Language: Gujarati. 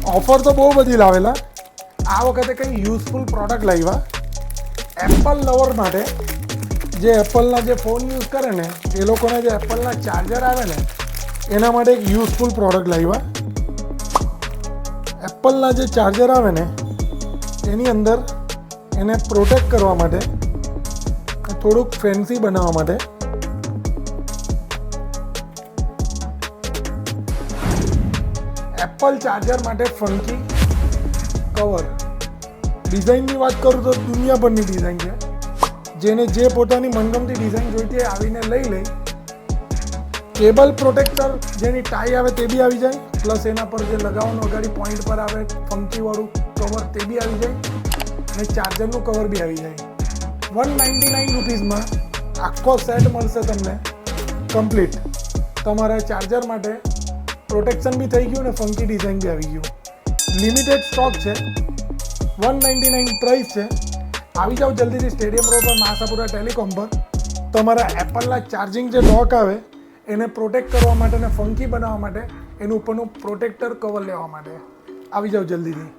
ઓફર તો બહુ બધી લાવેલા. આ વખતે કંઈ યુઝફુલ પ્રોડક્ટ લાવ્યા એપલ લવર માટે. જે એપલના જે ફોન યુઝ કરે ને એ લોકોને જે એપલના ચાર્જર આવે ને એના માટે એક યુઝફુલ પ્રોડક્ટ લાવ્યા. એપલના જે ચાર્જર આવે ને એની અંદર એને પ્રોટેક્ટ કરવા માટે, થોડુંક ફેન્સી બનાવવા માટે એપલ ચાર્જર માટે ફંકી કવર. ડિઝાઇનની વાત કરું તો દુનિયાભરની ડિઝાઇન છે. જેને જે પોતાની મનગમતી ડિઝાઇન જોઈતી હોય આવીને લઈ લે. કેબલ પ્રોટેક્ટર જેની ટાઈ આવે તે બી આવી જાય, પ્લસ એના પર જે લગાવવાનું અગાડી પોઈન્ટ પર આવે ફંકીવાળું કવર તે બી આવી જાય, અને ચાર્જરનું કવર બી આવી જાય. 199 રૂપીઝમાં આખો સેટ મળશે તમને કમ્પ્લીટ. તમારા ચાર્જર માટે પ્રોટેક્શન બી થઈ ગયું અને ફંકી ડિઝાઇન બી આવી ગયું. લિમિટેડ સ્ટોક છે, 199 પ્રાઇસ છે. આવી જાઓ જલ્દીથી સ્ટેડિયમ રોડ પર મહાસાપુરા ટેલિકોમ પર. તમારા એપલના ચાર્જિંગ જે ડોક આવે એને પ્રોટેક્ટ કરવા માટે અને ફંકી બનાવવા માટે એનું ઉપરનું પ્રોટેક્ટર કવર લેવા માટે આવી જાઓ જલ્દીથી.